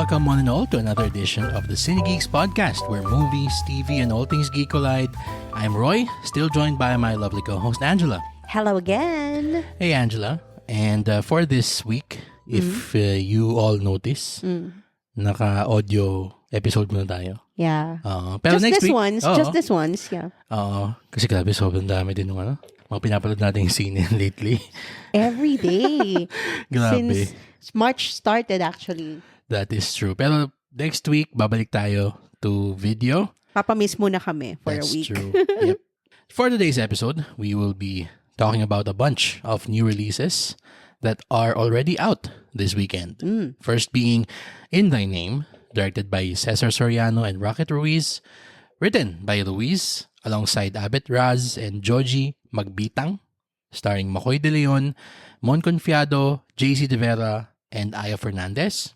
Welcome one and all to another edition of the Cine Geeks podcast, where movies, TV, and all things geek collide. I'm Roy, still joined by my lovely co-host Angela. Hello again. Hey Angela, and for this week, if you all notice, naka-audio episode muna tayo. Yeah. Pero just next this week, once. Just this once, yeah. Kasi grabe, sobrang dami din ng mga pinapanood natin yung scene lately. Every day. Grabe. Since March started, actually. That is true. Pero next week, babalik tayo to video. Papamiss muna kami for That's a week. True. Yep. For today's episode, we will be talking about a bunch of new releases that are already out this weekend. First being In Thy Name, directed by Cesar Soriano and Rocket Ruiz, written by Ruiz alongside Abet Raz and Joji Magbitang, starring Makoy De Leon, Mon Confiado, JC De Vera, and Aya Fernandez.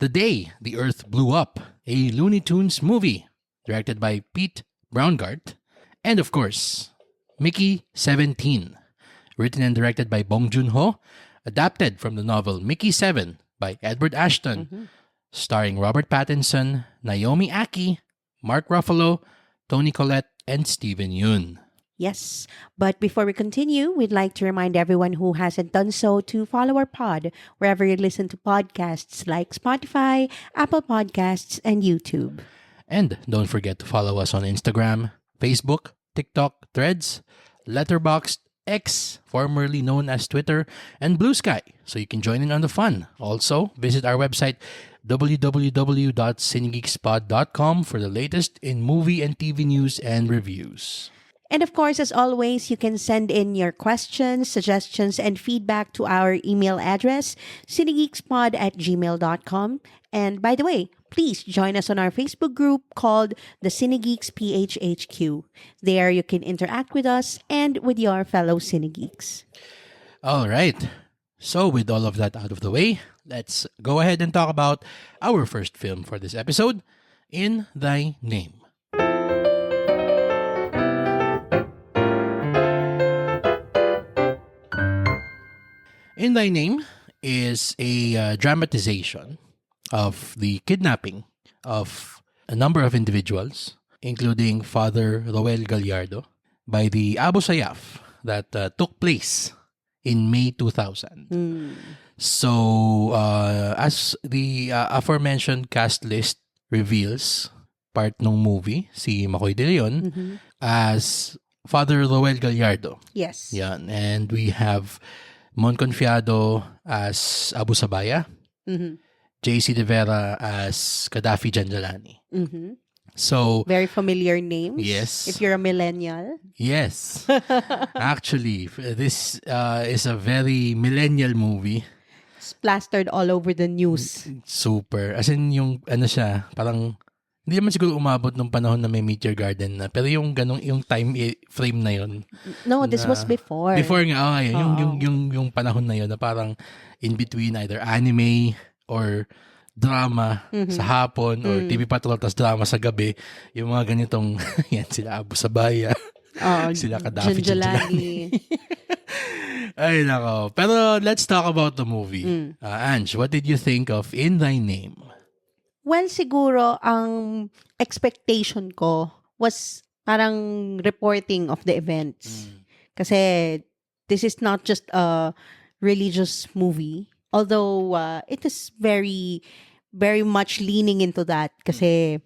The Day the Earth Blew Up, a Looney Tunes movie, directed by Pete Braungart. And of course, Mickey 17, written and directed by Bong Joon-ho, adapted from the novel Mickey 7 by Edward Ashton, starring Robert Pattinson, Naomi Aki, Mark Ruffalo, Toni Collette, and Steven Yeun. Yes. But before we continue, we'd like to remind everyone who hasn't done so to follow our pod wherever you listen to podcasts like Spotify, Apple Podcasts, and YouTube. And don't forget to follow us on Instagram, Facebook, TikTok, Threads, Letterboxd, X, formerly known as Twitter, and Blue Sky, so you can join in on the fun. Also, visit our website, www.cinegeekspod.com, for the latest in movie and TV news and reviews. And of course, as always, you can send in your questions, suggestions, and feedback to our email address, cinegeekspod@gmail.com. And by the way, please join us on our Facebook group called the Cinegeeks PHHQ. There you can interact with us and with your fellow Cinegeeks. All right. So with all of that out of the way, let's go ahead and talk about our first film for this episode, In Thy Name. In Thy Name is a dramatization of the kidnapping of a number of individuals, including Father Roel Gallardo, by the Abu Sayyaf that took place in May 2000. So, as the aforementioned cast list reveals, part ng movie, si Makoy De Leon as Father Roel Gallardo. Yes. Yan. And we have Mon Confiado as Abu Sabaya, JC De Vera as Gaddafi Janjalani. So, Very familiar names. Yes. If you're a millennial. yes. Actually, this is a very millennial movie. It's plastered all over the news. Super. As in, yung ano siya, parang hindi naman siguro umabot nung panahon na may Meteor Garden na. Pero yung ganong, yung time frame na yun. No, this was before. Before nga, yung panahon na yun na parang in between either anime or drama sa hapon or TV Patrol tas drama sa gabi. Yung mga ganitong, yan, sila Abu Sabaya. Sila Gaddafi Janjalani. Ay, nako. Pero let's talk about the movie. Ange, what did you think of In Thy Name? Well, siguro, ang expectation ko was parang reporting of the events. Kasi this is not just a religious movie. Although, it is very, very much leaning into that. Kasi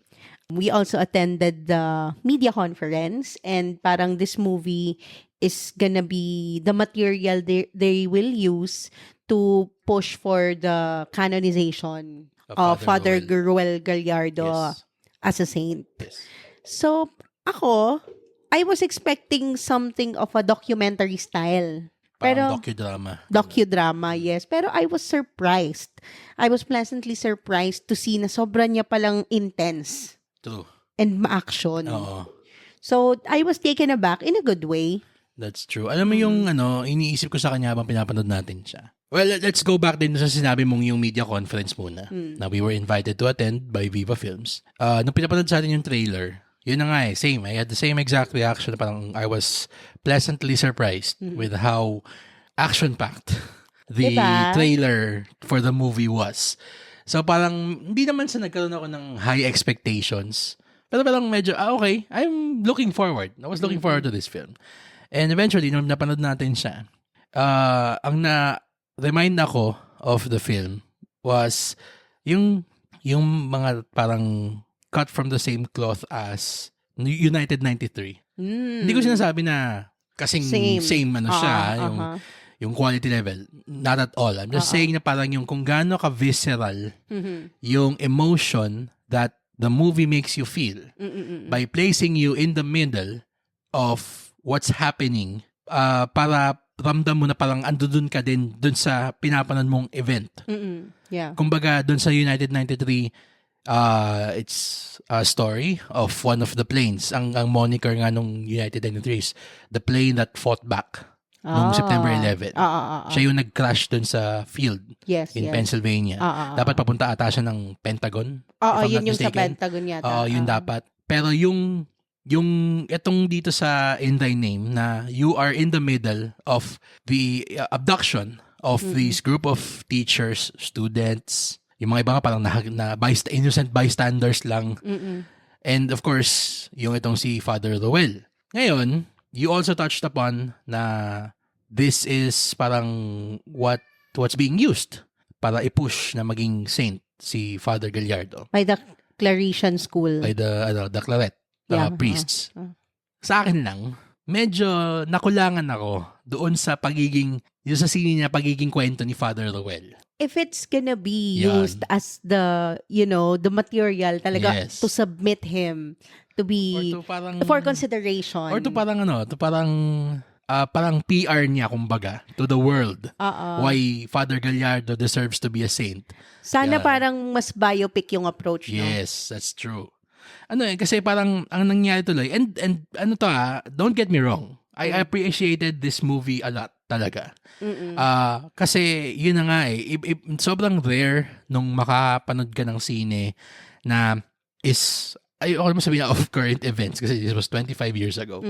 we also attended the media conference and parang this movie is gonna be the material they will use to push for the canonization of Father Roel Gallardo as a saint. Yes. So, ako, I was expecting something of a documentary style. Parang Pero, docudrama. yes. Pero I was surprised. I was pleasantly surprised to see na sobra niya palang intense True. and ma-action. Oo. So, I was taken aback in a good way. That's true. Alam mo yung iniisip ko sa kanya habang pinapanood natin siya. Well, let's go back din sa sinabi mong yung media conference muna. Na we were invited to attend by Viva Films. Nung pinapanood sa atin yung trailer, yun na nga same. I had the same exact reaction. Parang I was pleasantly surprised with how action-packed the Diba? trailer for the movie was. So parang, hindi naman sa nagkaroon ako ng high expectations. Pero parang medyo, okay, I'm looking forward. I was looking forward to this film. And eventually, nung napanood natin siya, ang na-remind ako of the film was yung mga parang cut from the same cloth as United 93. Hindi ko sinasabi na kasing same ano siya, yung quality level. Not at all. I'm just saying na parang yung kung gaano ka visceral yung emotion that the movie makes you feel by placing you in the middle of what's happening para ramdam mo na parang andun ka din dun sa pinapanood mong event. Yeah. Kumbaga, dun sa United 93, it's a story of one of the planes. Ang moniker nga nung United 93 is the plane that fought back nung September 11. Siya yung nag-crash dun sa field in Pennsylvania. Dapat papunta ata siya ng Pentagon. Yun yung sa Pentagon yata. Yun dapat. Pero yung itong dito sa In Thy Name na you are in the middle of the abduction of these group of teachers, students, yung mga iba nga parang innocent bystanders lang. And of course, yung itong si Father Rowell. Ngayon, you also touched upon na this is parang what's being used para i-push na maging saint si Father Gallardo. By the Claretian School. By the Claret priests. Sa akin lang, medyo nakulangan ako doon sa yung sa sine niya pagiging kwento ni Father Rowell. If it's gonna be used as the material talaga to submit him to be for consideration. Or to parang PR niya kumbaga to the world. Why Father Gallardo deserves to be a saint. Sana parang mas biopic yung approach, no? Yes, that's true. Kasi parang ang nangyari tuloy and don't get me wrong. I appreciated this movie a lot talaga. Kasi yun na nga sobrang rare nung makapanood ka ng sine na is ayoko naman sabihin of current events kasi this was 25 years ago.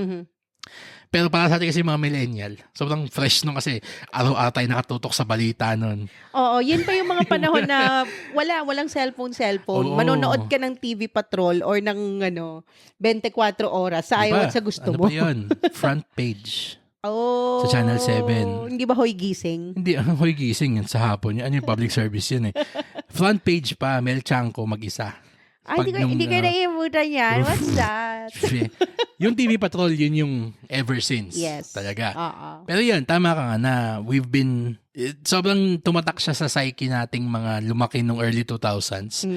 Pero para sa atin kasi mga millennial, sobrang fresh nung kasi araw-araw tayo nakatutok sa balita nun. Oo, yun pa yung mga panahon na walang cellphone. Manonood ka ng TV Patrol or ng 24 oras sa ayaw at sa gusto mo. Ano pa yun? Front page. Sa Channel 7. Hindi ba Hoy Gising? Hindi, Hoy Gising yun sa hapon. Ano yung public service yun Front page pa, Mel Chanco mag-isa. Hindi ko naiimutan yan. What's that? Yung TV Patrol, yun yung ever since. Yes. Talaga. Pero yun, tama ka nga na we've been, sobrang tumatak siya sa psyche nating mga lumaki nung early 2000s.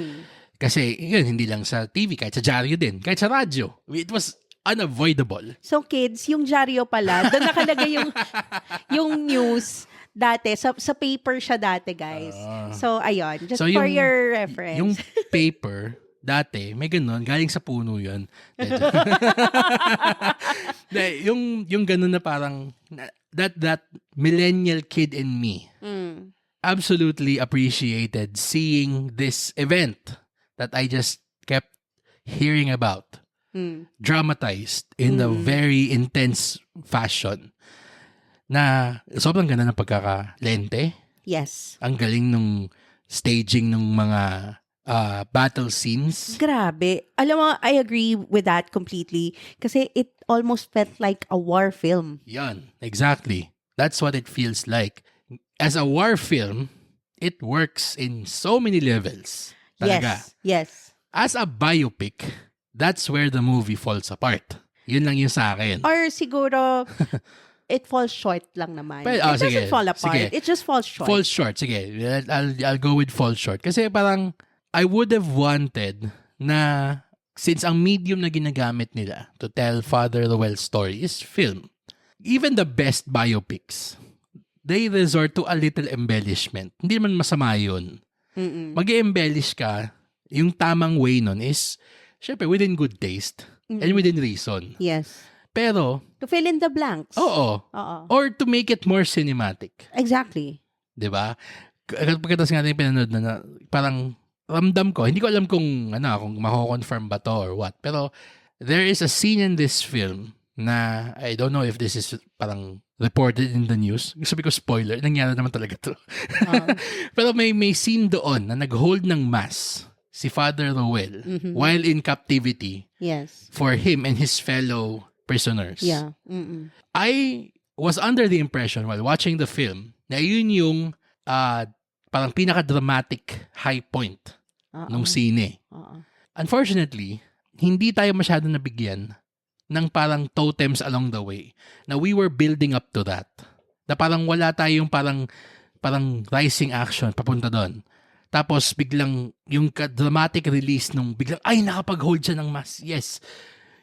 Kasi yun, hindi lang sa TV, kahit sa dyaryo din, kahit sa radyo. It was unavoidable. So kids, yung dyaryo pala, doon nakalagay yung news dati. Sa paper siya dati, guys. So, ayun. Just for your reference. Yung paper, dati, may ganun, galing sa puno yun. yung ganun na parang, that millennial kid in me absolutely appreciated seeing this event that I just kept hearing about. Dramatized in a very intense fashion. Na sobrang ganda ng pagkakalente. Yes. Ang galing nung staging ng mga battle scenes. Grabe. Alam mo, I agree with that completely. Kasi it almost felt like a war film. Yan. Exactly. That's what it feels like. As a war film, it works in so many levels. Talaga. Yes. As a biopic, that's where the movie falls apart. Yun lang yung sa akin. Or siguro, it falls short lang naman. But, it doesn't fall apart. Sige. It just falls short. Falls short. Sige. I'll go with falls short. Kasi parang, I would have wanted na, since ang medium na ginagamit nila to tell Father Rowell's story is film. Even the best biopics, they resort to a little embellishment. Hindi naman masama yun. Mag-embellish ka, yung tamang way nun is, syempre, within good taste and within reason. Yes. Pero, to fill in the blanks. Oo. Or to make it more cinematic. Exactly. Diba? Pagkatas nga natin pinanood na parang ramdam ko, hindi ko alam kung mako-confirm ba to or what. Pero, there is a scene in this film na I don't know if this is parang reported in the news. Sabi ko spoiler, nangyari naman talaga to. Pero may scene doon na nag-hold ng mass si Father Rowell while in captivity Yes. for him and his fellow prisoners. Yeah. Mm-mm. I was under the impression while watching the film na yun yung parang pinaka-dramatic high point nung sine. Unfortunately, hindi tayo masyado nabigyan ng parang totems along the way na we were building up to that. Na parang wala tayong parang rising action papunta doon. Tapos biglang yung dramatic release nung biglang ay nakapag-hold siya ng mass. Yes.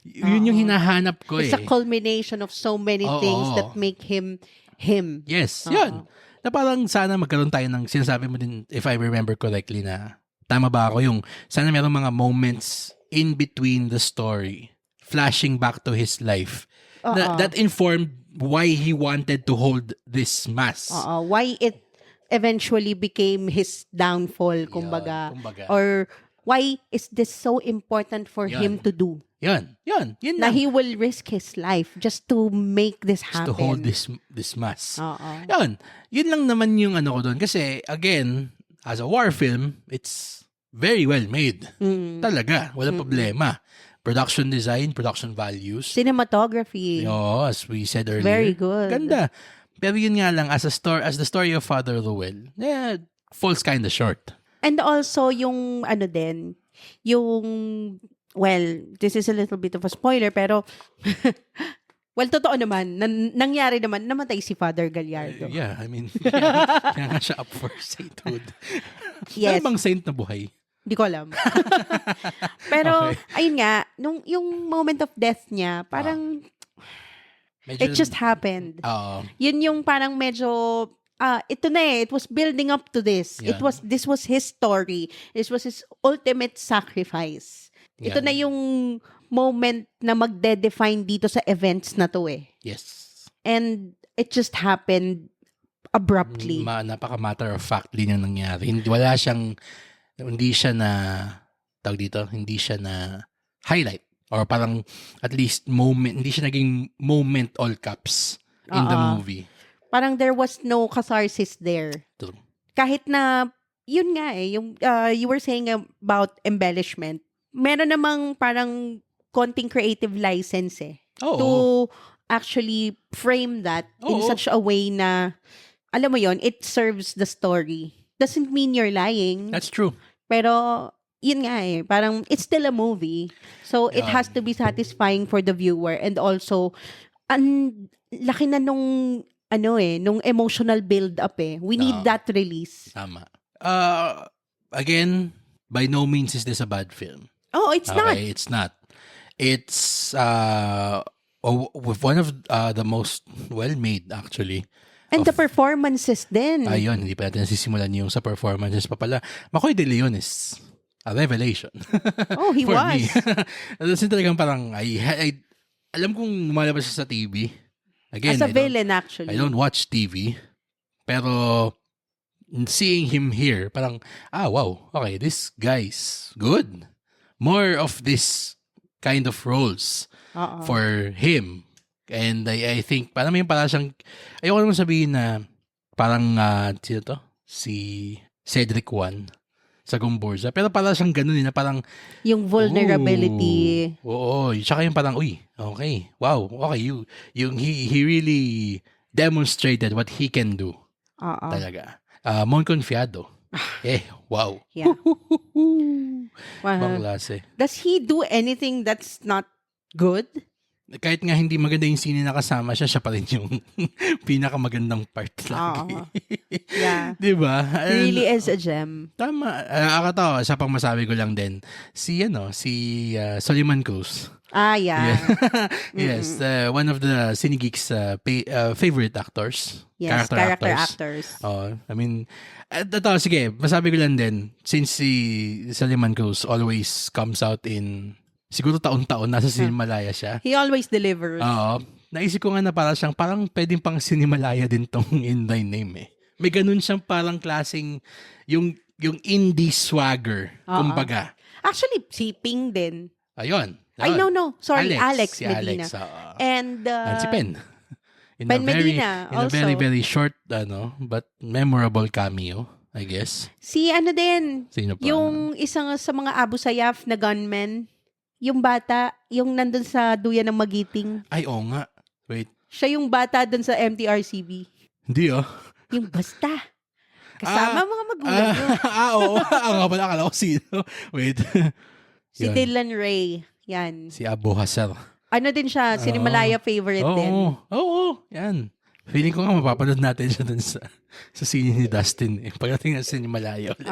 Yun yung hinahanap ko It's a culmination of so many things that make him him. Yes, yun. Na parang sana magkaroon tayo ng sinasabi mo din, if I remember correctly, na tama ba ako yung sana merong mga moments in between the story flashing back to his life that informed why he wanted to hold this mass. Why it eventually became his downfall, kumbaga. Or why is this so important for him to do? Yun Na he will risk his life just to make this happen. Just to hold this mass. Yun lang naman yung ano ko doon. Kasi, again, as a war film, it's very well made. Talaga. Walang problema. Production design, production values. Cinematography. As we said earlier. Very good. Ganda. Pero yun nga lang, as the story of Father Rowell, falls kind of short. And also, yung ano din, yung, well, this is a little bit of a spoiler, pero, well, totoo naman, nangyari naman, namatay si Father Gallardo. Yeah, I mean, kaya nga siya up for sainthood. Yes. Ano bang saint na buhay? Hindi ko alam. Pero, ayun nga, yung moment of death niya, parang, it just happened. Yun yung parang medyo, ito na it was building up to this. Yeah. This was his story. This was his ultimate sacrifice. Yeah. Ito na yung moment na magde-define dito sa events na to eh. Yes. And it just happened abruptly. Napaka matter of fact din yung nangyari. Hindi siya na highlight or parang at least moment, hindi siya naging moment all caps in the movie. Parang there was no catharsis there. True. Kahit na, yun nga yung you were saying about embellishment, meron namang parang konting creative license to actually frame that in such a way na, alam mo yon, it serves the story. Doesn't mean you're lying. That's true. Pero, yun nga parang it's still a movie. So, it has to be satisfying for the viewer and also, laki na nung emotional build-up We need that release. Tama. Again, by no means is this a bad film. Oh, it's not. It's not. It's with one of the most well-made, actually. And the performances din. Ayun, hindi pa natin nasisimulan yung sa performances pa pala. Makoy De Leon is a revelation. Oh, he for was. me. Kasi talagang parang, alam kong lumalabas siya sa TV. Again, as a villain, actually. I don't watch TV. Pero, seeing him here, parang, wow, okay, this guy's good. More of this kind of roles for him. And I think, parang may parang siyang, ayoko naman sabihin na, parang, sino to? Si Cedric Juan sa Gomborza. Pero parang siyang ganun na parang, yung vulnerability. Oo. Tsaka yung parang, okay, wow, okay, he really demonstrated what he can do. Talaga. Mon Confiado. Wow. Yeah. Bang klase. Does he do anything that's not good? Kahit nga hindi maganda yung scene na kasama siya pa rin yung pinakamagandang part lagi. Yeah. Diba? He really is a gem. Tama. Akatawa, sa pang masabi ko lang din, si Soliman Cruz. Yeah. Yes. One of the Cinegeek's favorite actors. Yes, character actors. I mean, ito, sige, masabi ko lang din, since si Soliman Cruz always comes out in, siguro taon-taon, nasa Cinemalaya siya. He always delivers. Naisip ko nga na parang pwedeng pang Cinemalaya din tong In Thy Name May ganun siyang parang klaseng, yung indie swagger, kumbaga. Actually, si Ping din. Ayun. Ay, no. Sorry, Alex Si Medina. Alex. And si Pen. Pen Medina In a also. very, very short, but memorable cameo, I guess. Si ano din, Sino pa? yung isang sa mga Abu Sayyaf na gunman, yung bata, yung nandun sa duyan ng Magiting. Ay, oo nga. Wait. Siya yung bata dun sa MTRCB. Hindi, Yung basta. Kasama mga magulang nyo. Oo. Nga pala, akala ko sino. Wait. Si Yun. Dylan Ray. Yan. Si Abu Hassan. Ano din siya, Cinemalaya favorite din. Oo. Yan. Feeling ko nga mapapanood natin siya dun sa scene ni Dustin. Pagdating na sa Cinemalaya ulit.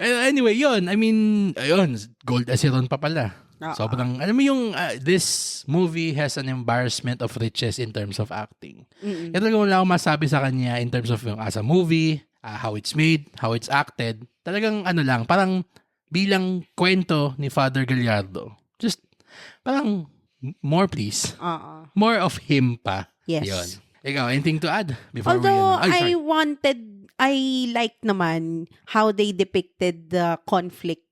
Anyway, yun. I mean, ayun. Gold Asiron pa pala. Sobrang, alam mo yung, this movie has an embarrassment of riches in terms of acting. Ito lang wala akong masabi sa kanya in terms of yung as a movie, how it's made, how it's acted. Talagang parang bilang kwento ni Father Gallardo. Just, parang, more please. More of him pa. Yes. Yun. Ikaw, anything to add? Before Although, we, I like naman how they depicted the conflict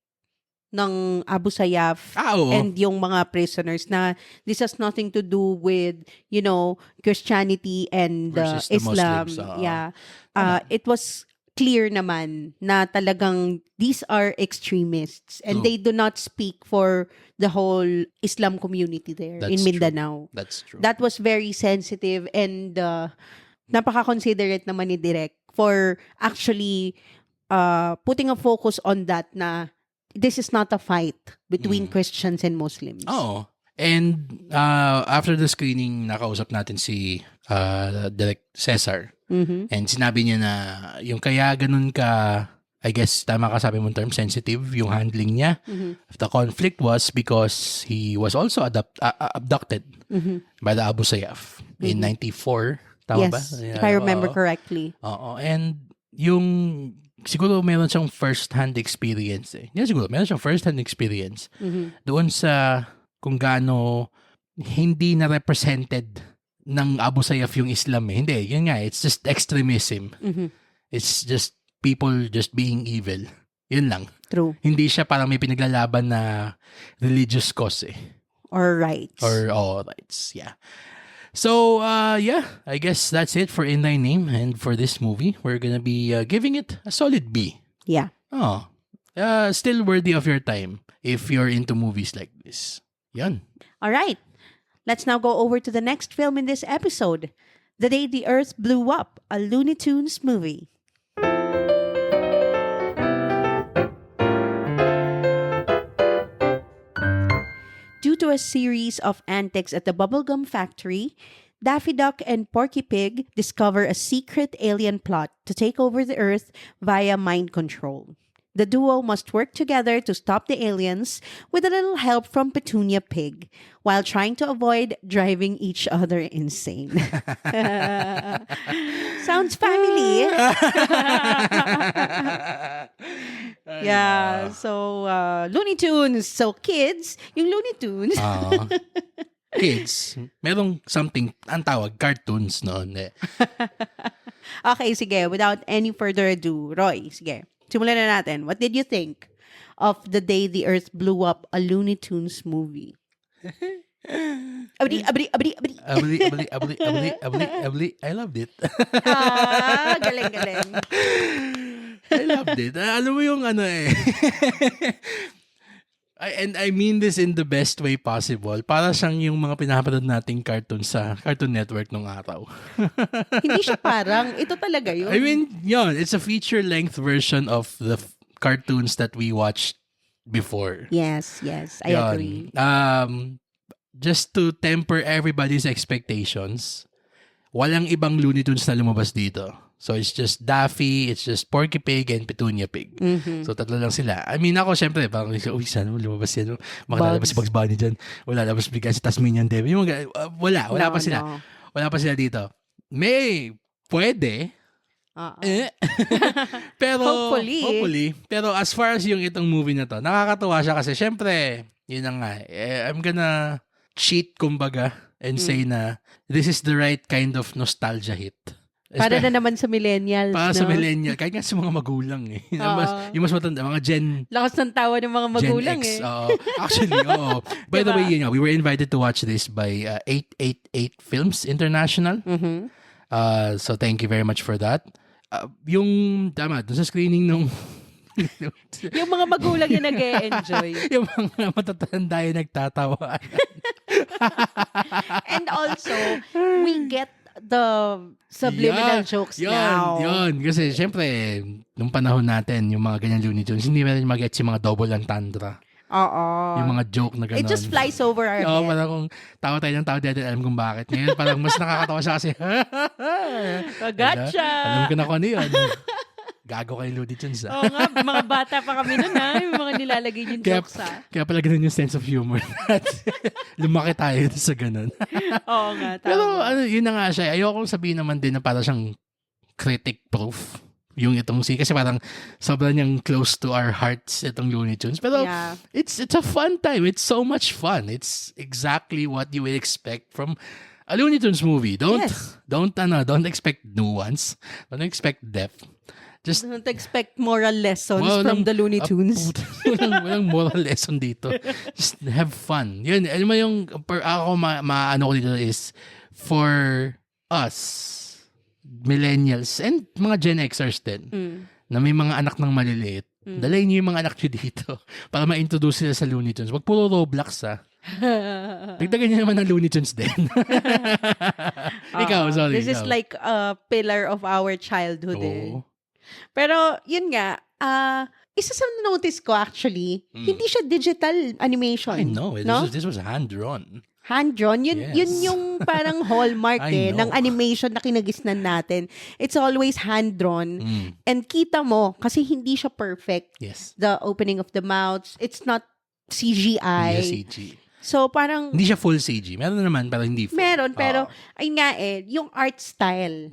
ng Abu Sayyaf and yung mga prisoners na this has nothing to do with, Christianity and Islam. Muslims, It was clear naman na talagang these are extremists and they do not speak for the whole Islam community there in Mindanao. That's true. That was very sensitive and napaka-considerate naman ni Direk for actually putting a focus on that na this is not a fight between Christians and Muslims. Oh. And after the screening, nakausap natin si Direk Cesar. And sinabi niya na yung kaya ganun ka, I guess tama ka sabi mong term, sensitive yung handling niya. The conflict was because he was also abducted by the Abu Sayyaf in 94. Tama ba? Yes, if I remember correctly. Oo. And yung siguro meron siyang first-hand experience meron siyang first-hand experience doon sa kung gaano hindi na represented ng Abu Sayyaf yung Islam Hindi, yun nga, it's just extremism. It's just people just being evil. Yun lang. True. Hindi siya parang may pinaglalaban na religious cause Or rights. Or rights, yeah. So, I guess that's it for In Thy Name. And for this movie, we're gonna be giving it a solid B. Yeah. Still worthy of your time if you're into movies like this. Yan. All right. Let's now go over to the next film in this episode. The Day the Earth Blew Up, a Looney Tunes movie. Due to a series of antics at the bubblegum factory, Daffy Duck and Porky Pig discover a secret alien plot to take over the Earth via mind control. The duo must work together to stop the aliens with a little help from Petunia Pig while trying to avoid driving each other insane. Sounds family. Yeah, so Looney Tunes. So kids, yung Looney Tunes. Kids, merong something, ang tawag, cartoons noon. Okay, sige. Without any further ado, Roy, sige. Simulan na natin. What did you think of The Day the Earth Blew Up, a Looney Tunes movie? Abri. I loved it. Galing. I loved it. Alam mo yung and I mean this in the best way possible. Para siyang yung mga pinapanood nating cartoon sa Cartoon Network nung araw. Hindi siya parang. Ito talaga yun. I mean, yun. It's a feature-length version of the cartoons that we watched before. Yes. I agree. Just to temper everybody's expectations, walang ibang Looney Tunes na lumabas dito. So, it's just Daffy, it's just Porky Pig, and Petunia Pig. So, tatlo lang sila. I mean, ako, syempre, parang, sana mo lumabas yan. Makalabas si Bugs Bunny dyan. Wala labas bigyan si Tasmanian Devil. Wala pa sila. No. Wala pa sila dito. Pwede. Pero, hopefully. Pero, as far as yung itong movie na to, nakakatuwa siya kasi, syempre, yun na nga. I'm gonna cheat, kumbaga, and say na, this is the right kind of nostalgia hit. Para na naman sa millennials, Para no? sa millennial. Kahit nga sa mga magulang eh. Yung mas matanda, mga Lakas ng tawa ng mga magulang Gen X. eh. Actually, oo. By the way, we were invited to watch this by 888 Films International. Mhm. So thank you very much for that. Yung, dun sa screening nung Yung mga magulang yung nag-e-enjoy. yung mga matatanda yung nagtatawa. And also, we get the subliminal jokes now. Yun. Kasi syempre, nung panahon natin, yung mga ganyan Looney Tunes, hindi natin mag-gets yung mga double entendre. Oo. Yung mga joke na gano'n. It just flies over our Oo, head. parang kung tawa tayo ng tawa, di natin alam kung bakit. Ngayon, parang mas nakakatawa siya kasi, Gotcha! alam ko na kung ano yun. Gago kayo Looney Tunes, ah. Oo nga, mga bata pa kami nun ha. Yung mga nilalagay yung jokes ha. Kaya pala ganun yung sense of humor natin. Lumaki tayo sa ganun. Oo nga, tama. Pero yun na nga siya. Ayokong sabihin naman din na para siyang critic proof yung itong kasi parang sobrang niyang close to our hearts itong Looney Tunes. Pero Yeah. it's a fun time. It's so much fun. It's exactly what you would expect from a Looney Tunes movie. Don't expect nuance. Don't expect depth. Just Don't expect moral lessons from the Looney Tunes. walang moral lesson dito. Just have fun. Yun, alam mo yung, ako maano ko dito is, for us, millennials, and mga Gen Xers din, na may mga anak ng maliliit, dalayin niyo yung mga anak niyo dito para ma-introduce sila sa Looney Tunes. Wag puro Roblox, ha? Dagdagan niyo naman ng Looney Tunes din. Ikaw, sorry. This is like a pillar of our childhood eh. Oo. Pero, yun nga, isa sa notice ko actually, hindi siya digital animation. I know. No? This was hand-drawn. Hand-drawn. Yun, Yes. yun yung parang hallmark I know. ng animation na kinagisnan natin. It's always hand-drawn. And kita mo, kasi hindi siya perfect. Yes. The opening of the mouths, it's not CGI. Yes, CG. So, parang, Hindi siya full CG. Meron naman, pero hindi full. meron, pero, ayun nga yung art style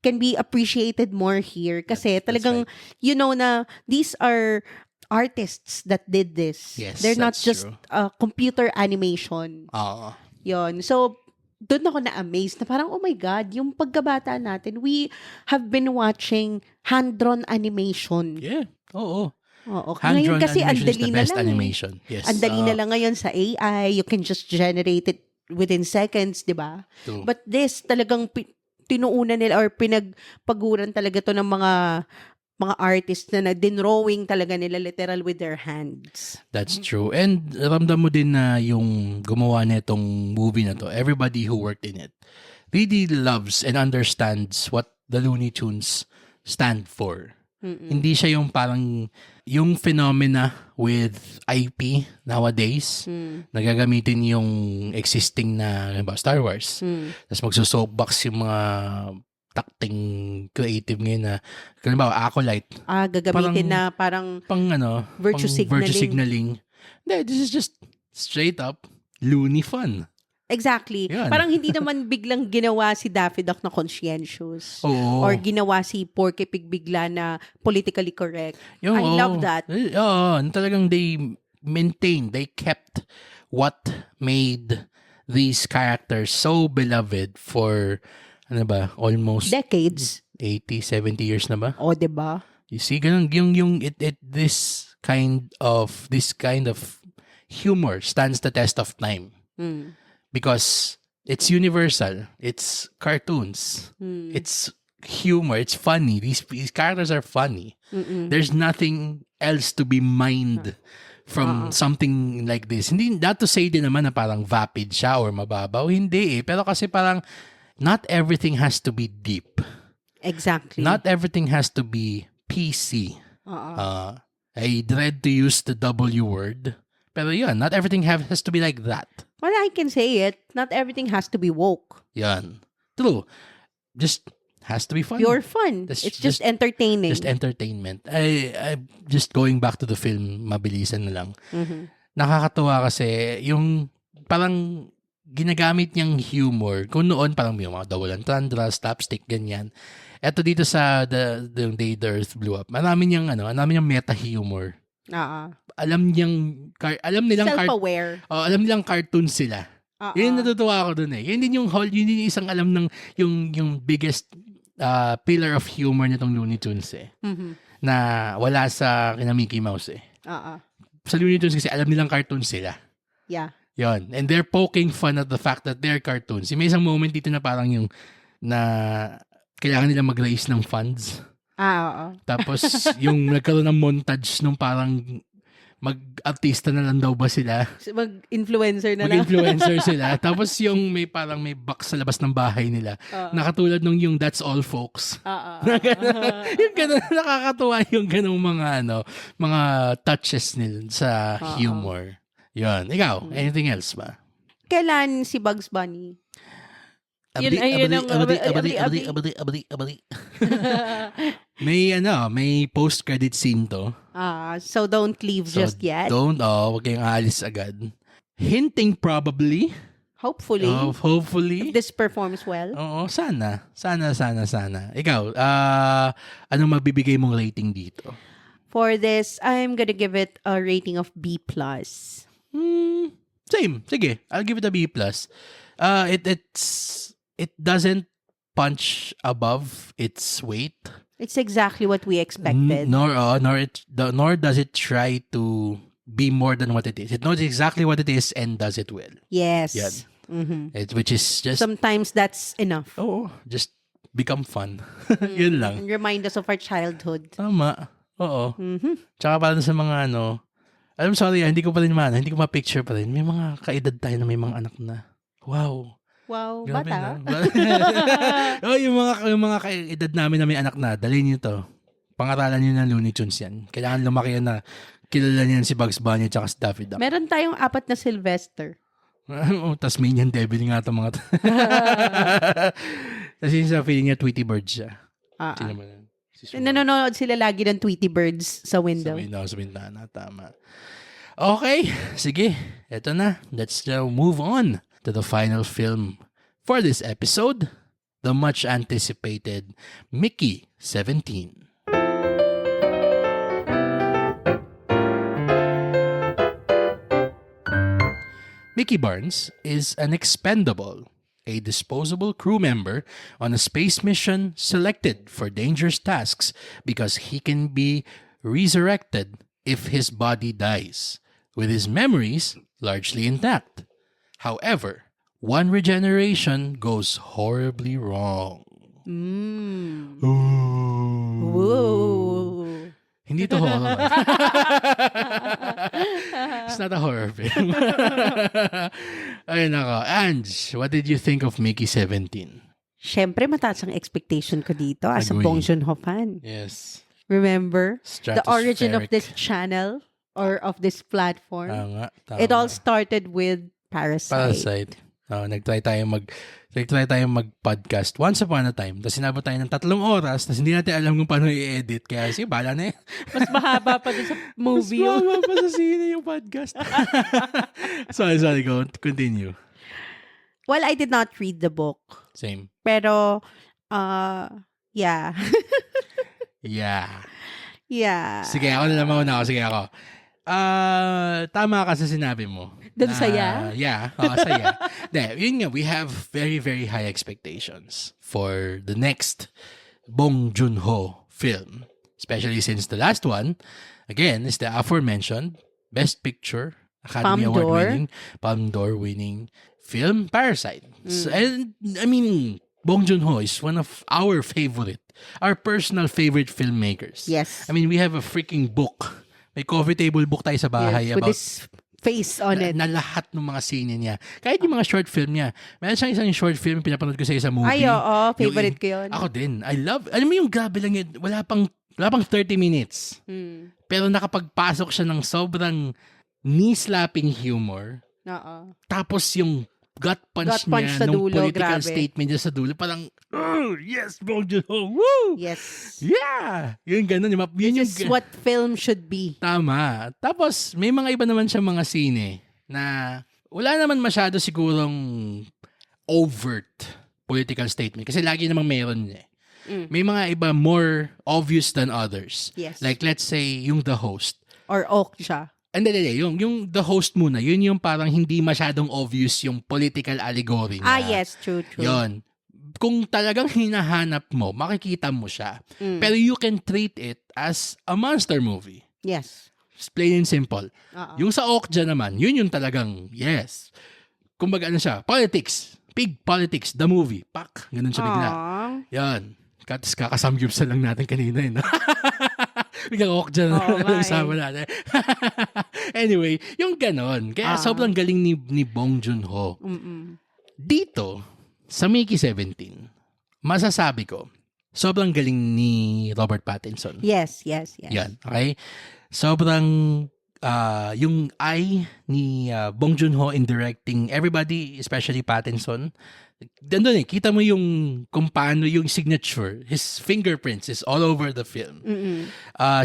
can be appreciated more here. Kasi talagang, you know na, these are artists that did this. Yes, They're not that's just true. computer animation. Oo. Yon. So, doon ako na-amazed na parang, oh my God, yung pagkabata natin, we have been watching hand-drawn animation. Yeah. Oo. Oo. Hand-drawn Ngayon kasi ang animation is dali the na best lang. animation. Yes. Ang dali na lang ngayon sa AI. You can just generate it within seconds, di ba? True. But this, talagang tinuunan nila or pinagpaguran talaga to ng mga artists na dinrawing talaga nila literal with their hands. That's true. And ramdam mo din na yung gumawa nitong movie na to, everybody who worked in it, really loves and understands what the Looney Tunes stand for. Hindi siya yung parang yung phenomena with IP nowadays na gagamitin yung existing na Star Wars. Tapos magso-soapbox yung mga takting creative ngayon na halimbawa Acolyte. Gagamitin na parang virtue signaling. Hindi, this is just straight up loony fun. Exactly. Yan. Parang hindi naman biglang ginawa si Daffy Duck na conscientious. Oo. Or ginawa si Porky Pig bigla na politically correct. I love that. Oo. Talagang they kept what made these characters so beloved for, almost Decades. 80, 70 years na ba? O, diba? You see, ganun, this kind of humor stands the test of time. Because it's universal. It's cartoons. It's humor. It's funny. These characters are funny. There's nothing else to be mined from something like this. Hindi, not to say din naman na parang vapid siya or mababaw. Hindi eh. Pero kasi parang not everything has to be deep. Exactly. Not everything has to be PC. I dread to use the W word. Pero yun, not everything has to be like that. Well, I can say it. Not everything has to be woke. Yan. True. Just has to be fun. Pure fun. That's It's just entertaining. Just entertainment. I just going back to the film, mabilisan na lang. Nakakatuwa kasi yung parang ginagamit niyang humor. Kung noon parang may mga dawalan tandra, slapstick, ganyan. Eto dito sa the Day the Earth Blew Up. Marami niyang meta humor. Alam nilang self-aware. alam nilang cartoon sila. Yun natutuwa ako dun eh. Yun din yung isang alam ng yung biggest pillar of humor nitong Looney Tunes eh. Na wala sa kina Mickey Mouse eh. Sa Looney Tunes kasi alam nilang cartoons sila. Yeah. Yon. And they're poking fun at the fact that they're cartoons. May isang moment dito na parang yung na kailangan nila mag-raise ng funds. Oo. Tapos yung nagkaroon ng montage nung parang mag-artista na lang daw ba sila? Mag-influencer na lang. Mag-influencer sila. Tapos yung may parang may box sa labas ng bahay nila. Nakatulad nung yung That's All Folks. Yung ganun, nakakatuwa yung ganung mga touches nila sa humor. Yun. Ikaw, anything else ba? Kailan si Bugs Bunny? Abali. May post-credit scene to. So don't leave just yet. Wag kayong aalis agad. Hinting probably. Hopefully. Hopefully. If this performs well. Oo, sana. Ikaw, anong magbibigay mong rating dito? For this, I'm gonna give it a rating of B+. Same. Sige, I'll give it a B+. It doesn't punch above its weight. It's exactly what we expected. Nor does it try to be more than what it is. It knows exactly what it is and does it well. Yes. Yan. Which is just sometimes that's enough. Oo, just become fun. Yun lang. And remind us of our childhood. Tama. Oo. Tsaka parang sa mga hindi ko ma-picture pa rin. May mga kaedad tayo na may mga anak na. Wow, grabe bata. yung mga kaedad namin na may anak na, dalhin niyo to. Pangaralan niyo ng Looney Tunes yan. Kailangan lumaki yan na kilala niyan si Bugs Bunny at si Daffy Duck. Meron tayong 4 na Sylvester. Tasmanian Devil nga itong mga Kasi sa feeling niya Tweety Bird siya. Nanonood sila lagi ng Tweety Birds sa window. Sa bintana, tama. Okay, sige. Eto na. Let's now move on to the final film for this episode, the much anticipated Mickey 17. Mickey Barnes is an expendable, a disposable crew member on a space mission selected for dangerous tasks because he can be resurrected if his body dies, with his memories largely intact. However, one regeneration goes horribly wrong. Whoa. Hindi to horror. It's not a horror film. Ayun ako. Ange, what did you think of Mickey 17? Syempre, mataas ang expectation ko dito as a Agree. Bong Joon-ho fan. Yes. Remember? The origin of Stratospheric. this channel or of this platform. Tama. It all started with Parasite. Nagtry tayong mag-podcast once upon a time. Tapos sinabot tayo ng 3 oras. Tapos hindi natin alam kung paano i-edit. Kaya sige, bahala na eh. Mas mahaba pa dun sa movie. Mas mahaba pa sa sine yung podcast. sorry, go. Continue. Well, I did not read the book. Same. Pero, yeah. Yeah. Yeah. Sige, ako na naman ako. Sige, ako. Tama ka sa sinabi mo. Dun sa ya? Yeah. Sa ya. Yun nga, we have very, very high expectations for the next Bong Joon-ho film. Especially since the last one, again, is the aforementioned Best Picture, Academy Palme Award d'Or. winning, Palme d'Or winning film, Parasite. And, I mean, Bong Joon-ho is one of our personal favorite filmmakers. Yes. I mean, we have a freaking book. May coffee table book tayo sa bahay Yes, with about this face on it. na lahat ng mga scene niya. Kahit yung mga short film niya. Meron siyang isang short film, pinapanood ko sa isang movie. Ay, oo. Favorite ko yun. Ako din. I love, alam mo yung grabe lang yun, wala pang 30 minutes. Pero nakapagpasok siya ng sobrang knee-slapping humor. Oo. Tapos yung gut punch Gut punch niya sa nung dulo, political grabe. statement niya sa dulo. Parang, oh, yes, Bong Joon-ho, woo! Yes. Yeah! Yun ganun. Yun This is what film should be. Tama. Tapos, may mga iba naman siya mga sine na wala naman masyado sigurong overt political statement. Kasi lagi namang meron eh. May mga iba more obvious than others. Yes. Like, let's say, yung The Host. Or Okja. Hindi. Yung The Host muna, yun yung parang hindi masyadong obvious yung political allegory niya. Yes. True. Yun. kung talagang hinahanap mo, makikita mo siya. Pero you can treat it as a monster movie. Yes. It's plain and simple. Oo. Yung sa Okja naman, yun yung talagang, yes. Kumbaga ano siya, politics. Pig politics, the movie. Pak, ganun siya bigla. Yan. Kakasamgyupsa lang natin kanina no? Biglang Okja na usama natin. Anyway, yung ganon. Kaya sobrang galing ni Bong Joon-ho. Dito, sa Mickey 17, masasabi ko, sobrang galing ni Robert Pattinson. Yes. Yan, okay? Sobrang yung eye ni Bong Joon-ho in directing everybody, especially Pattinson, doon kita mo yung kung paano yung signature, his fingerprints is all over the film.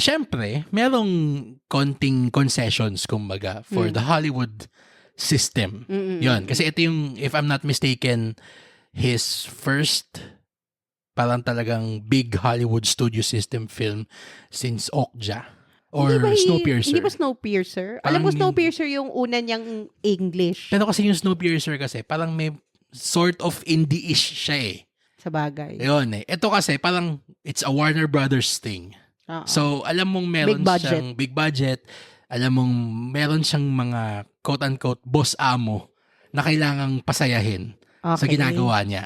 Syempre, merong konting concessions, kumbaga, for the Hollywood system. Yun, kasi ito yung, if I'm not mistaken, his first parang talagang big Hollywood studio system film since Okja. Or Snowpiercer. Hindi ba Snowpiercer? Alam ko Snowpiercer yung una niyang English. Pero kasi yung Snowpiercer kasi parang may sort of indie-ish siya eh. Sa bagay. Yun eh. Ito kasi parang it's a Warner Brothers thing. So alam mong meron siyang big budget. Alam mong meron siyang mga quote-unquote boss amo na kailangang pasayahin sa ginagawa niya.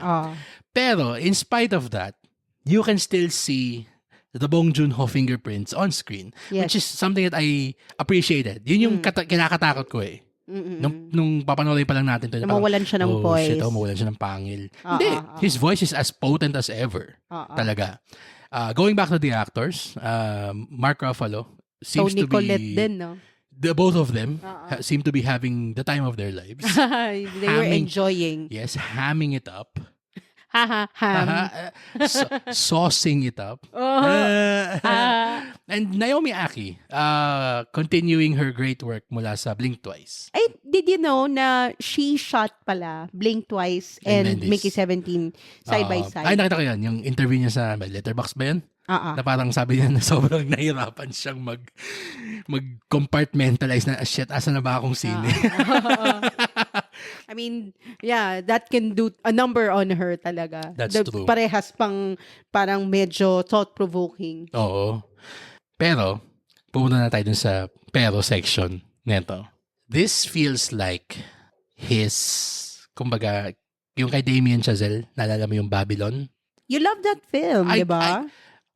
Pero in spite of that, you can still see the Bong Joon-ho fingerprints on screen, which is something that I appreciated. Yun yung kinakatakot ko eh. Nung papanoorin pa lang natin to, mawalan siya ng voice. Shit, mawalan siya ng pangil. Hindi, his voice is as potent as ever. Talaga. Going back to the actors, Mark Ruffalo seems Toni to be... Collette din, no? The both of them seem to be having the time of their lives. They were enjoying. Yes, hamming it up. Ham. Saucing it up. And Naomi Aki, continuing her great work mula sa Blink Twice. Ay, did you know na she shot pala Blink Twice and Mickey 17 side by side? Ay, nakita ko yan. Yung interview niya sa Letterboxd ba yan? Na parang sabi niya na sobrang nahirapan siyang mag-compartmentalize na, shit, asa na ba akong sine? I mean, yeah, that can do a number on her talaga. That's true. Parehas pang parang medyo thought-provoking. Oo. Pero, pumunta na tayo dun sa pero section neto. This feels like his, kumbaga, yung kay Damien Chazelle, naalala mo yung Babylon? You love that film, di ba?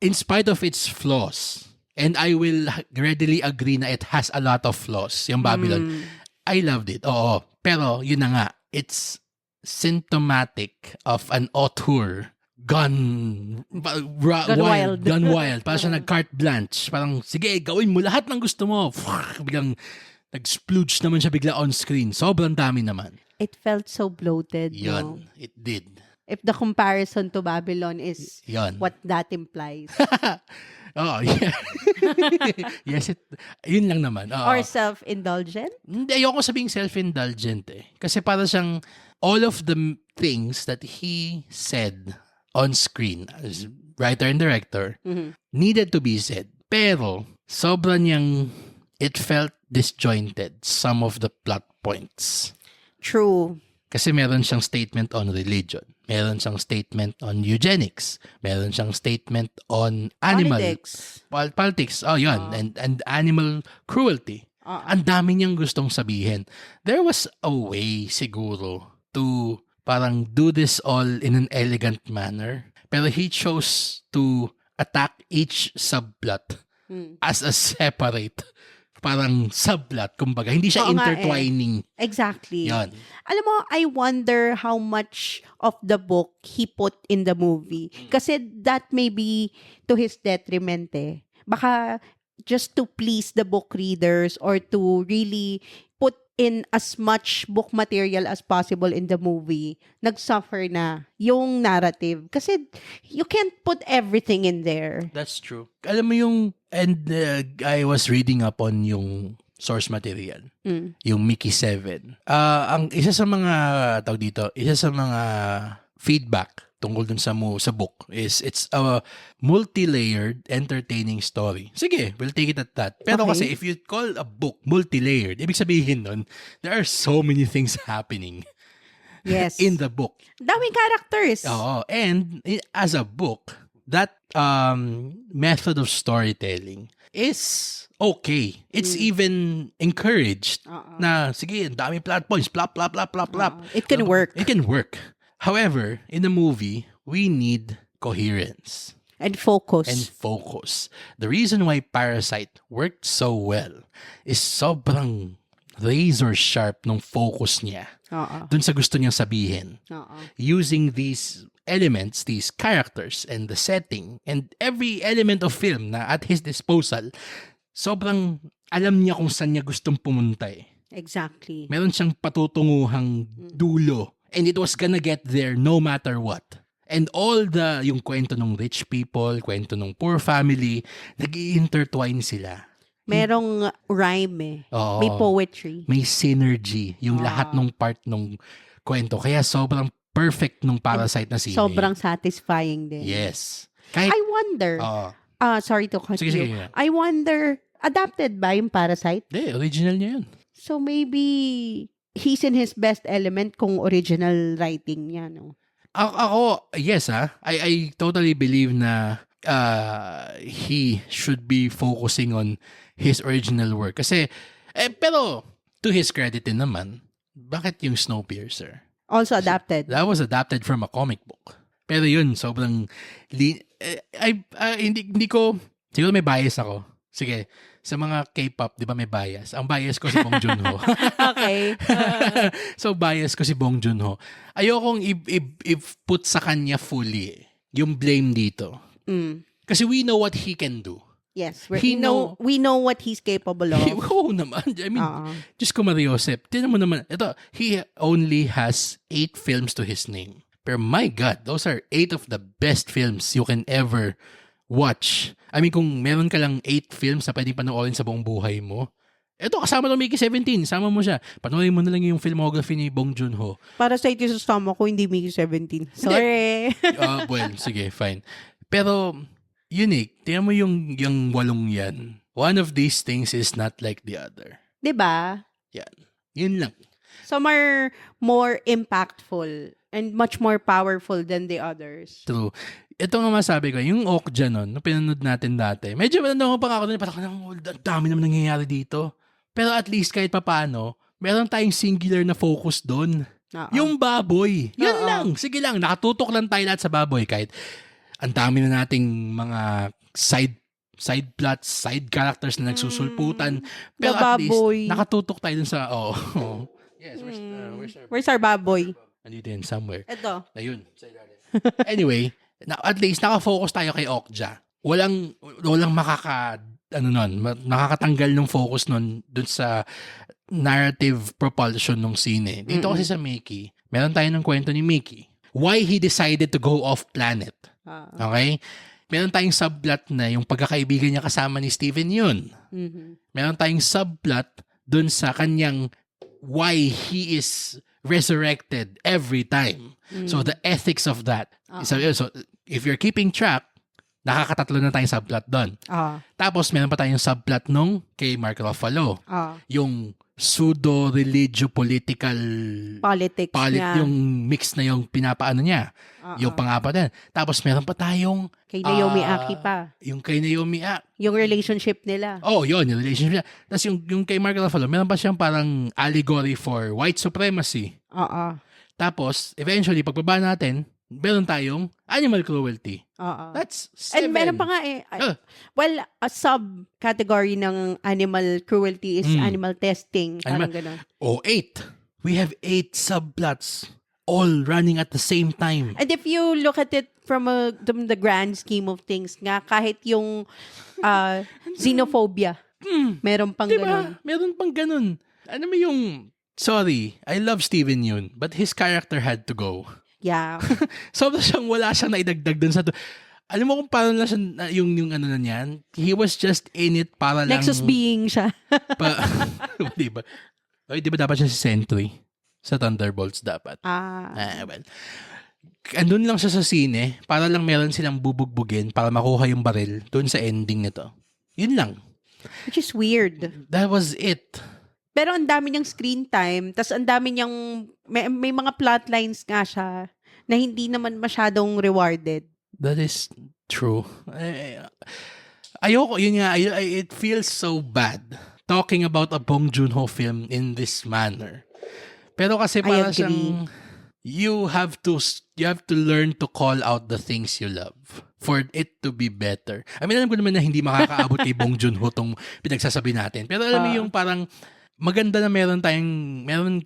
In spite of its flaws, and I will readily agree na it has a lot of flaws, yung Babylon, I loved it. Oo. Pero, yun na nga, it's symptomatic of an auteur gone wild. Gone wild. Parang siya nag-carte blanche. Parang, sige, gawin mo lahat ng gusto mo. Biglang, nag-splooge naman siya bigla on screen. Sobrang dami naman. It felt so bloated. Yun. No? It did. If the comparison to Babylon is what that implies. Oh, yeah. Yes, yun lang naman. Or self-indulgent? Hindi, ayoko sabing self-indulgent eh. Kasi para siyang all of the things that he said on screen as writer and director needed to be said. Pero, sobra niyang it felt disjointed, some of the plot points. True. Kasi meron siyang statement on religion. Meron siyang statement on eugenics. Meron siyang statement on animal. Politics. Oh, yun. And animal cruelty. Ang dami niyang gustong sabihin. There was a way siguro to parang do this all in an elegant manner. Pero he chose to attack each subplot as a separate parang subplot, kumbaga. Hindi siya intertwining. Exactly. Yan. Alam mo, I wonder how much of the book he put in the movie. Kasi that may be to his detriment eh. Baka just to please the book readers or to really put in as much book material as possible in the movie, nagsuffer na yung narrative. Kasi you can't put everything in there. That's true. Alam mo yung, and I was reading up on yung source material, yung Mickey 7. Ang isa sa mga, tawag dito, isa sa mga feedback tungkol dun sa book is it's a multi-layered, entertaining story. Sige, we'll take it at that. Pero kasi if you call a book multi-layered, ibig sabihin nun, there are so many things happening. Yes. in the book. Daming characters. Oo. And as a book, that method of storytelling is okay. It's even encouraged na, sige, dami plot points, plop, plop, plop, plop, plop. It can work. It can work. However, in a movie, we need coherence And focus. and focus. The reason why Parasite worked so well is sobrang razor sharp nung focus niya Oo. dun sa gusto niyang sabihin. Oo. Using these elements, these characters, and the setting, and every element of film na at his disposal, sobrang alam niya kung saan niya gustong pumunta eh. Exactly. Meron siyang patutunguhang dulo. And it was gonna get there no matter what. And all yung kwento ng rich people, kwento ng poor family, nag-i-intertwine sila. Merong rhyme eh. Oo. May poetry. May synergy yung lahat ng part ng kwento. Kaya sobrang perfect nung Parasite na scene. Sobrang satisfying din. Yes. Kahit, I wonder. Sorry to cut Sige, you. sige. I wonder, adapted ba yung Parasite? original niya yun. So maybe he's in his best element kung original writing niya, no? Ako, yes I totally believe na he should be focusing on his original work. Kasi, pero, to his credit din naman, bakit yung Snowpiercer? Also adapted. That was adapted from a comic book. Pero yun, sobrang, hindi ko, siguro may bias ako. Sige, sa mga K-pop, di ba may bias? Ang bias ko si Bong Joon-ho. Okay. So, bias ko si Bong Joon-ho. Ayokong i-put sa kanya fully yung blame dito. Kasi we know what he can do. Yes. We know what he's capable of. Oo naman. I mean, Diyos ko Mariosep. Tinan mo naman, ito, he only has 8 films to his name. Pero my God, those are 8 of the best films you can ever watch. I mean, kung meron ka lang 8 films na pwedeng panoorin sa buong buhay mo, eto, kasama to Mickey 17, sama mo siya. Panoorin mo na lang yung filmography ni Bong Joon-ho. Para sa ito sa tama ko, hindi Mickey 17. Sorry. Well, sige, fine. Pero, unique. Tingnan mo yung 8 yan. One of these things is not like the other. Diba? Yan. Yun lang. Some are more impactful and much more powerful than the others. True. Ito nga masabi ko, yung Okja nun, nung pinanood natin dati, medyo pa ako doon, parang ang dami naman nangyayari dito. Pero at least kahit papaano, meron tayong singular na focus doon. Yung baboy. Yun lang. Sige lang, nakatutok lang tayo lahat sa baboy. Kahit ang dami na nating mga side plots, side characters na nagsusulputan. Pero at least, nakatutok tayo dun sa, Yes, where's our baboy? Andito yun, somewhere. Ito. Ayun. Anyway, at least nakafocus tayo kay Okja. Walang nakakatanggal ng focus nun dun sa narrative propulsion ng sine. Dito kasi sa Mickey, meron tayo ng kwento ni Mickey. Why he decided to go off planet. Okay? Meron tayong subplot na yung pagkakaibigan niya kasama ni Steven yun. Meron tayong subplot dun sa kanyang why he is resurrected every time. So the ethics of that. So if you're keeping track, nakakatatlo na tayong subplot doon. Tapos meron pa tayong subplot nung kay Mark Ruffalo. Yung pseudo-religio political politics niya. Yung mix na yung pinapaano niya. Yung pang-apat din. Tapos meron pa tayong kay Naomi Aki pa. Yung kay Naomi yung relationship nila. Yun, yung relationship nila. Tapos yung kay Mark Ruffalo, meron pa siyang parang allegory for white supremacy. Tapos, eventually, pagbaba natin, meron tayong animal cruelty. That's 7. And meron pa nga well, a sub-category ng animal cruelty is animal testing. Parang ganun. 8. We have 8 subplots all running at the same time. And if you look at it from the grand scheme of things nga, kahit yung xenophobia, meron pang ganun. Meron pang ganun. Ano mo yung, sorry, I love Steven yun, but his character had to go. Yeah. Wala siyang naidagdag dun sa alam mo kung paano lang siya, yung ano na niyan, he was just in it para lang. Nexus being siya. Diba? Diba dapat siya si Sentry? Sa Thunderbolts dapat. Well. Andun lang siya sa sine para lang meron silang bubugbugin para makuha yung baril dun sa ending nito. Yun lang. Which is weird. That was it. Pero ang dami niyang screen time, tas ang dami niyang, may mga plot lines nga siya na hindi naman masyadong rewarded. That is true. Ayoko, yun nga, it feels so bad talking about a Bong Joon-ho film in this manner. Pero kasi I para agree. siyang, you have to learn to call out the things you love for it to be better. I mean, alam ko naman na hindi makakaabot kay Bong Joon-ho tong pinagsasabi natin. Pero alam mo yung parang maganda na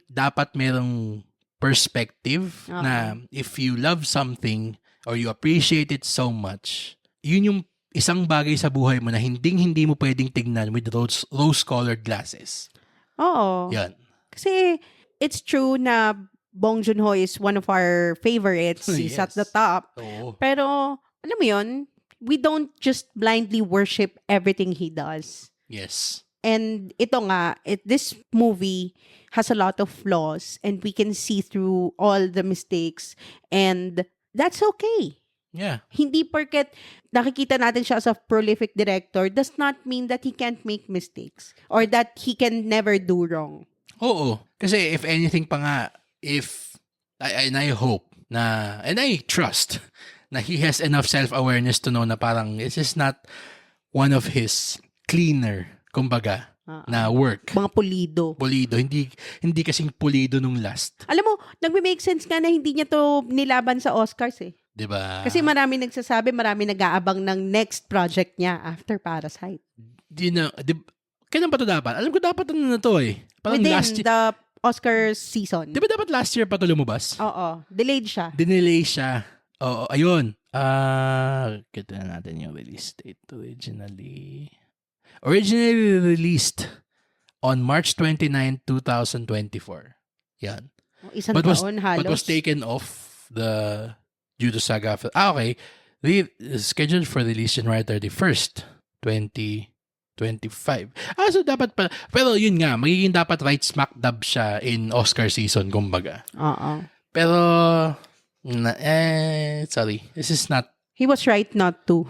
dapat merong perspective na if you love something or you appreciate it so much, yun yung isang bagay sa buhay mo na hindi mo pwedeng tignan with rose-colored glasses. Oo. Yan. Kasi it's true na Bong Joon-ho is one of our favorites. He's at the top. Oo. Pero, alam mo yun, we don't just blindly worship everything he does. Yes. And ito nga, this movie has a lot of flaws and we can see through all the mistakes and that's okay. Yeah. Hindi porket nakikita natin siya as a prolific director does not mean that he can't make mistakes or that he can never do wrong. Oo. Kasi if anything pa nga, and I hope na, and I trust na he has enough self-awareness to know na parang this is not one of his cleaner, kumbaga, na work. Mga pulido. Pulido. Hindi kasing pulido nung last. Alam mo, nagme-make sense nga na hindi niya to nilaban sa Oscars eh. Diba? Kasi marami nagsasabi, marami nag-aabang ng next project niya after Parasite. Kailan pa to dapat? Alam ko dapat na to eh. Parang Within last year. the Oscar season. Di ba dapat last year pa to lumabas? Oo. Delayed siya. Dinelay siya. Oo, ayun. Kita na natin yung release date. Originally released on March 29, 2024. Yan. Isang taon halos. But was taken off due to SAG. Okay. Scheduled for release January 31st, 2025. So dapat pa, pero yun nga, magiging dapat right smack dab siya in Oscar season, kumbaga. Oo. Pero, sorry. This is not, He was right not to.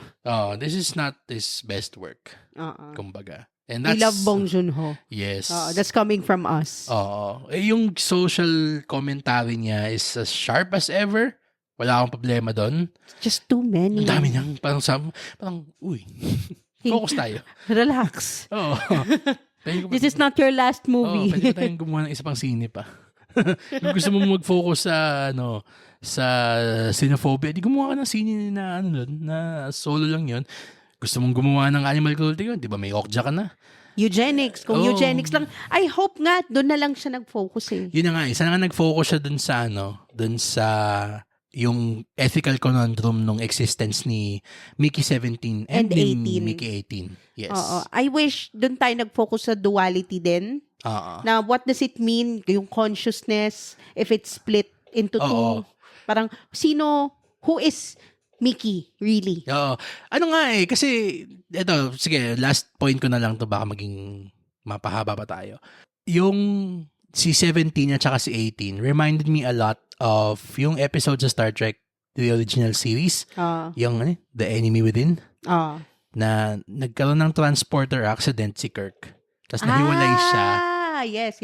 this is not his best work, Oo. kumbaga. And We that's, love Bong Joon-ho. Yes. That's coming from us. Oo. Yung social commentary niya is as sharp as ever. Wala akong problema doon. Just too many. Ang dami niyang, parang, uy, focus tayo. Relax. Oo. This is not your last movie. Pwede ba tayong gumawa ng isa pang sine pa? Kung gusto mo mag-focus sa xenophobia, di gumawa ka ng sine na, na solo lang yun. Gusto mong gumawa ng animal cruelty yun, di ba may okja ka na? Eugenics. Kung eugenics lang, I hope nga, doon na lang siya nag-focus eh. Yun na nga, isa na nga nag-focus siya dun sa yung ethical conundrum ng existence ni Mickey 17 and ni 18. Mickey 18. Yes. Oo. I wish doon tayo nag-focus sa duality din. Na what does it mean, yung consciousness, if it's split into two. Parang, who is Mickey, really? Oo. Ano nga kasi, eto, sige, last point ko na lang to baka maging mapahaba pa tayo. Yung si 17 at saka si 18 reminded me a lot of yung episode sa Star Trek, the original series. Yung, The Enemy Within. Na nagkaroon ng transporter accident si Kirk. Tapos nahiwalay siya. Yes.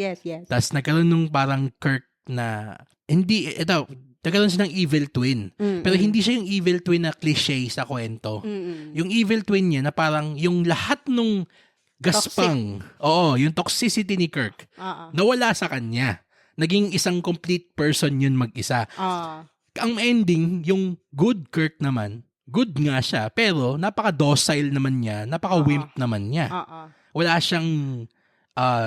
Tapos nagkaroon nung parang Kirk na, nagkaroon siya ng evil twin. Pero hindi siya yung evil twin na cliche sa kwento. Yung evil twin niya na parang yung lahat nung gaspang, yung toxicity ni Kirk, nawala sa kanya. Naging isang complete person yun mag-isa. Ang ending, yung good Kirk naman, good nga siya, pero napaka-docile naman niya, napaka-wimp naman niya. Wala siyang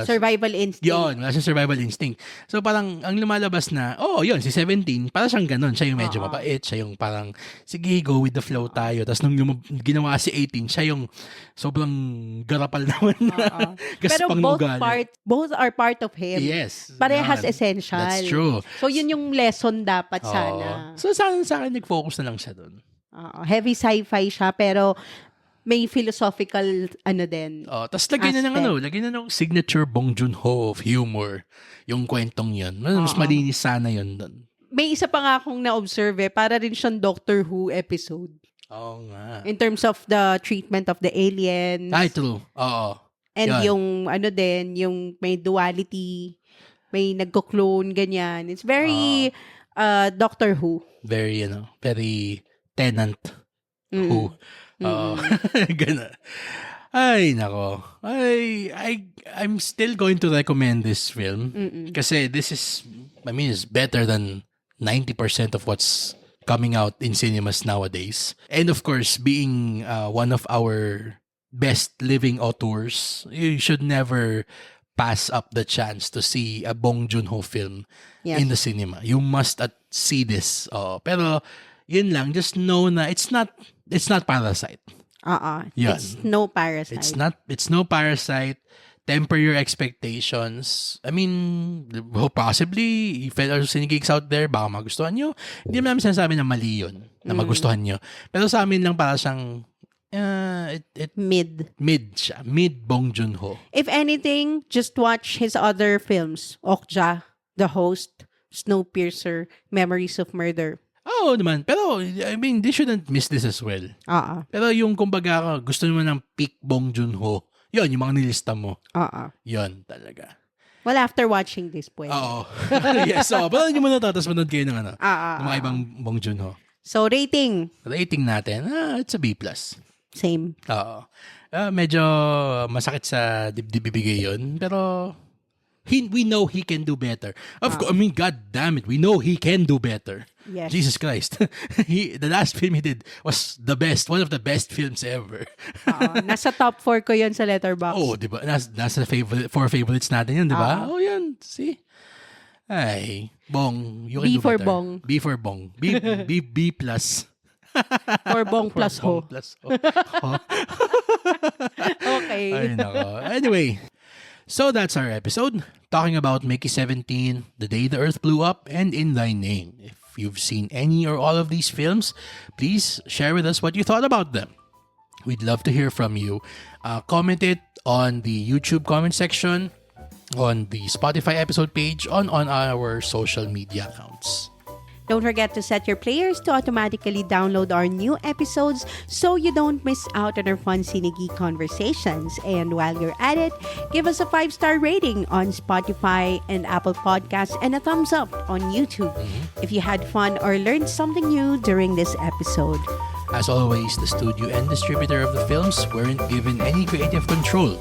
survival instinct. Yun, wala siyang survival instinct. So parang ang lumalabas na, yun, si 17, para siyang ganun. Siya yung medyo mapait, siya yung parang, sige, go with the flow tayo. Tapos nung ginawa si 18, siya yung sobrang garapal naman na gaspang ugali. Both are part of him. Yes. Parehas essential. That's true. So yun yung lesson dapat sana. So sa akin, nag-focus na lang siya dun. Heavy sci-fi siya, pero may philosophical din. Tapos lagyan na ng signature Bong Joon-ho of humor. Yung kwentong yun. Mas malinis sana yun dun. May isa pa nga akong na-observe para rin siyang Doctor Who episode. Oo nga. In terms of the treatment of the alien. Ay, true. Oo. And Yun. yung ano din, yung may duality, may nagko-clone, ganyan. It's very Doctor Who. Very, very Tenant Who. Oo. Ganun. Ay, nako. I'm still going to recommend this film. Kasi this is, it's better than 90% of what's coming out in cinemas nowadays. And of course, being one of our best living auteurs, you should never pass up the chance to see a Bong Joon-ho film in the cinema. You must see this. Pero yun lang, just know na it's not Parasite. Yan. It's no Parasite. It's no Parasite. Temper your expectations. I mean, possibly, fellow Cinegeeks out there, baka magustuhan nyo. Hindi namin sinasabi na mali yun, na magustuhan nyo. Pero sa amin lang para siyang, mid siya. Mid Bong Joon-ho. If anything, just watch his other films. Okja, The Host, Snowpiercer, Memories of Murder. Oo naman. Pero, they shouldn't miss this as well. Pero yung kumbaga, gusto naman ng peak Bong Joon-ho, yun, yung mga nilista mo. Yun, talaga. Well, after watching this, pwede. Oo. Yes, pero nyo muna tapos manood kayo ng ng mga ibang Bong Joon-ho. So, rating? Rating natin, it's a B+. Same. Oo. Medyo masakit sa dibdib ibigay yun, pero we know he can do better. Of course, God damn it, we know he can do better. Yes. Jesus Christ. The last film he did was the best, one of the best films ever. Nasa top 4 ko yun sa Letterboxd. Oh, di ba? Nasa favorites natin yun, di ba? Oh, yan. See? Ay, Bong, you can B do for better. Bong. B for Bong. B plus. Or Bong plus Ho. Bong plus Ho. Okay. Ay, nako. Anyway, so that's our episode talking about Mickey 17, The Day the Earth Blew Up, and In Thy Name. If you've seen any or all of these films, please share with us what you thought about them. We'd love to hear from you. Comment it on the YouTube comment section, on the Spotify episode page, on our social media accounts. Don't forget to set your players to automatically download our new episodes so you don't miss out on our fun Cinegeek conversations. And while you're at it, give us a 5-star rating on Spotify and Apple Podcasts and a thumbs up on YouTube if you had fun or learned something new during this episode. As always, the studio and distributor of the films weren't given any creative control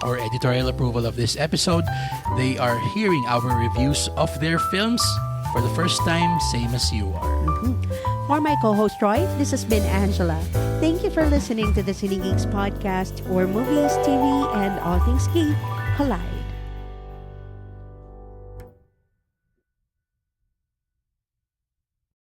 or editorial approval of this episode. They are hearing our reviews of their films for the first time, same as you are. For my co-host Roy, this has been Angela. Thank you for listening to the Cinegeeks podcast, where movies, TV, and all things geek collide.